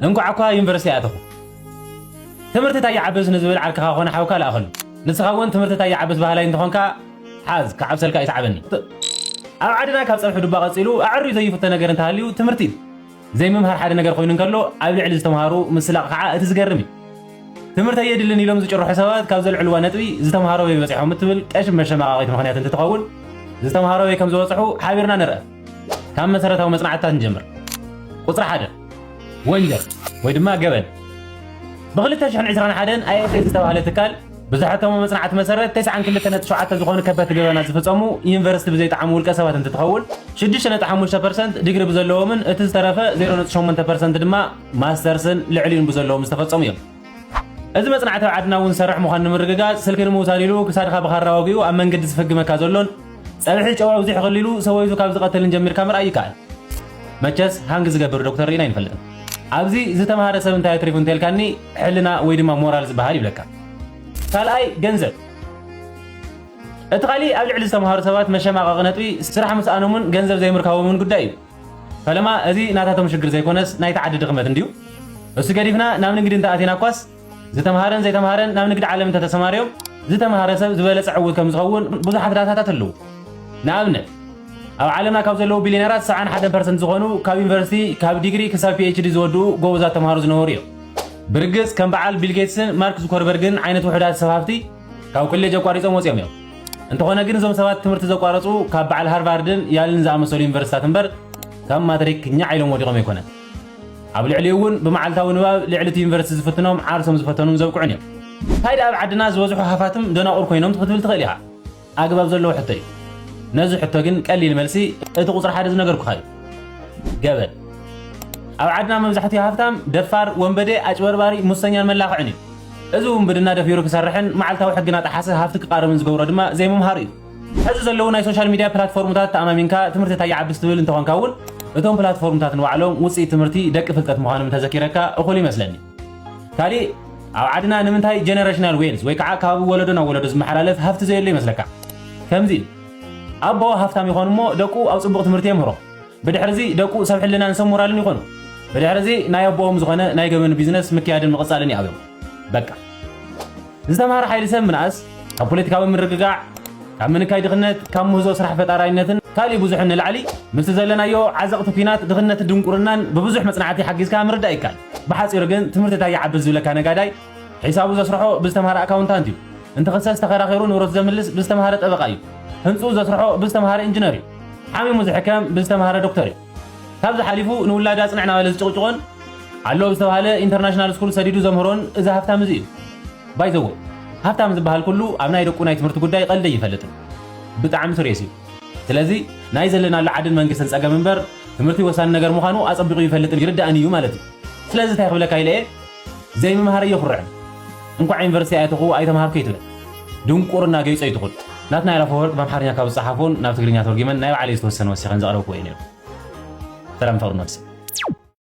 እንኳ ዩኒቨርሲቲ አትኹ ትምህርት ታይ ዓበስ ንዝብል ዓልካ ኾነ ሓውካ ላእኸሉ ንስኻውን ትምህርት ታይ ዓበስ ባህላይ እንትኾንካ ሓዝ ከዓብሰልካ ይትዓበኒ ኣብ ዓድና ካብ ፀብሑ ድባ ቀፂሉ ኣዕርዩ ዘይፍተ ነገር እንተሃልዩ ትምህርቲ ዘይ መምሃር ሓደ ነገር ኮይኑ እንከሎ ኣብ ልዕሊ ዝተምሃሩ ምስላቕ ከዓ እቲ ዝገርም እዩ ትምህርት የድልን ኢሎም ዝጭርሑ ሰባት ካብ ዘልዕልዋ ነጥቢ ዝተምሃሮ ወይ በፂሖም እትብል ቀሽም መሸማቃቂት ምኽንያት እንትትኸውን ዝተምሃሮ ወይ ከም ዝበፅሑ ሓቢርና ንርአ ካብ መሰረታዊ መጽናዕታት ንጀምር ቁፅሪ 1 ወንጀል ወይ ድማ ገበን ብ2021 IFS ዝተባህለ ትካል ብዝሕተሞ መጽናዕት መሰረት 92.7 ዝኾኑ ከበድቲ ገበናት ዝፈጸሙ ዩኒቨርሲቲ ብዘይጣዕሙ ውልቀ ሰባት እንትትኸውን 6.5% ዲግሪ ብዘለዎምን እቲ ዝተረፈ 0.8% ድማ ማስተርስን ልዕሊኡን ብዘለዎም ዝተፈጸሙ እዮም እዚ መጽናዕት ኣብ ዓድና እውን ሰርሕ ምዃኑ ንምርግጋጽ ስልኪ ንምውሳድ ኢሉ ክሳድካ ብኻራ ወጊኡ ኣብ መንገዲ ዝፍግመካ ዘሎን ፀብሒ ጨዋ ብዙሕ ኸሊሉ ሰወይቱ ካብ ዝቐተልን ጀሚርካ ምርኣይ ይከኣል መቸስ ሃንግ ዝገብር ዶክተር ኢና ይንፈልጥ ኣብዚ ዝተምሃረ ሰብ እንታይ ትሪፉ እንተልካኒ ሕልና ወይ ድማ ሞራል ዝበሃል ይብለካ ካልኣይ ገንዘብ እቲ ኻሊ ኣብ ልዕሊ ዝተምሃሩ ሰባት መሸማቐቂ ነጥቢ ስራሕ ምስኣኖምን ገንዘብ ዘይምርካቦምን ጉዳይ እዩ ፈለማ እዚ ናታቶም ሽግር ዘይኮነስ ናይቲ ዓዲ ድኽመት እንድዩ እሱ ገዲፍና ናብ ንግዲ እንተኣቲና እኳስ ዝተምሃረን ዘይተምሃረን ናብ ንግዲ ዓለም እንተተሰማርዮም ዝተምሃረ ሰብ ዝበለፀ ዕውት ከም ዝኸውን ብዙሓት ዳታታት ኣለዉ ንኣብነት ኣብ ዓለምና ካብ ዘለዉ ቢልዮነራት 71% ዝኾኑ ካብ ዩኒቨርሲቲ ካብ ዲግሪ ክሳብ PhD ዝወድኡ ጎበዛት ተምሃሮ ዝነበሩ እዮም ብርግጽ ከም በዓል ቢል ጌትስን ማርክ ዙከርበርግን ዓይነት ውሕዳት ሰባብቲ ካብ ኮሌጅ ኣቋሪፆም ወፂኦም እዮም እንተኾነ ግን እዞም ሰባት ትምህርቲ ዘቋረፁ ካብ በዓል ሃርቫርድን ያልን ዝኣመሰሉ ዩኒቨርሲታት እምበር ከም ማትሪክ ኛ ኢሎም ወዲቖም ኣይኮነን ኣብ ልዕሊኡ እውን ብመዓልታዊ ንባብ ልዕሊ እቲ ዩኒቨርሲቲ ዝፍትኖም ዓርሶም ዝፈተኑን ዘብቅዑን እዮም ካይድ ኣብ ዓድና ዝበዝሑ ሃፋትም ደናቑር ኮይኖም ክትብል ትኽእል ኢኻ ኣግባብ ዘለዎ ሕቶ እዩ ነዚ ሕቶ ግን ቀሊል መልሲ እቲ ቁፅሪ 1 ዝነገርኩኻ እዩ ገበን ኣብ ዓድና መብዛሕትኡ ሃፍታም ደፋር ወንበዴ ኣጭበርባሪ ሙሰኛን መላኽዕን እዩ እዚ ውንብድና ደፊሩ ክሰርሕን መዓልታዊ ሕግና ጣሓሰ ሃፍቲ ክቃርምን ዝገብሮ ድማ ዘይምምሃር እዩ ሕዚ ዘለዉ ናይ ሶሻል ሚድያ ፕላትፎርምታት ተኣማሚንካ ትምህርቲ ታይዓብስ ትብል እንትኾንካ እውን እቶም ፕላትፎርምታት ንባዕሎም ውፅኢት ትምህርቲ ደቂ ፍልጠት ምዃኖም ተዘኪረካ እኹል ይመስለኒ ካሊእ ኣብ ዓድና ንምንታይ ጀነሬሽናል ዌልዝ ወይ ከዓ ካብ ወለዶ ናብ ወለዶ ዝመሓላለፍ ሃፍቲ ዘየሎ ይመስለካ ከምዚ ኣቦ ሃፍታም ይኾኑ እሞ ደቁ ኣብ ፅቡቕ ትምህርቲ የምህሮ ብድሕሪዚ ደቁ ሰብ ሕልናን ሰብ ሞራልን ይኾኑ ብድሕሪዚ ናይ ኣቦኦም ዝኾነ ናይ ገበን ቢዝነስ ምክያድን ምቕፃልን ይኣብዮም በቃ ዝተምሃረ ሓይሊ ሰብ ምንኣስ ካብ ፖለቲካዊ ምርግጋዕ ካብ ምንካይ ድኽነት ካብ ምህዞ ስራሕ ፈጣራይነትን ካልእ ብዙሕ ንላዕሊ ምስ ዘለናዮ ዓዘቕቲ ኩናት ድኽነት ድንቁርናን ብብዙሕ መጽናዕቲ ሓጊዝካ ምርዳእ ይካል ብሓፂሩ ግን ትምህርቲ እንታይ ይዓብስ ዝብለካ ነጋዳይ ሒሳቡ ዘስርሖ ብዝተምሃረ ኣካውንታንት እዩ እንተኸሰስ ተኸራኺሩ ንብረቱ ዘምልስ ብዝተምሃረ ጠበቓ እዩ ህንፁ ዘስርሖ ብዝተምሃረ ኢንጂነር እዩ ሓሚሙ ዝሕከም ብዝተምሃረ ዶክተር እዩ ካብዚ ሓሊፉ ንውላዳ ጽንዕና ባለ ዝጭቕጭቖን ኣሎ ብዝተባሃለ ኢንተርናሽናል ስኩል ሰዲዱ ዘምህሮን እዚ ሃፍታም እዚ እዩ ባይዘወ ሃፍታም ዝበሃል ኩሉ ኣብ ናይ ደቁ ናይ ትምህርቲ ጉዳይ ቀልደ ይፈልጥ ብጣዕሚ ስሬስ እዩ ስለዚ ናይ ዘለናሉ ዓድን መንግስትን ፀገም እምበር ትምህርቲ ወሳኒ ነገር ምዃኑ ኣፀቢቑ ይፈልጥን ይርዳእን እዩ ማለት እዩ ስለዚ እንታይ ክብለካ ኢለ ዘይምምሃር እየኹርዕን እንኳዕ ዩኒቨርሲቲ ኣይትኹ ኣይተምሃርኩ ይትብል ድንቁርና ገይፆ ይትኹል ናትና ያላፈወርቅ በአምሓርኛ ካብ ዝፀሓፉን ናብ ትግርኛ ተርጊመን ናይ ባዕለይ ዝተወሰነ ወሲኸን ዘቕረብኩ ወይ ነይሩ ሰላም ፈቅዱ መልሲ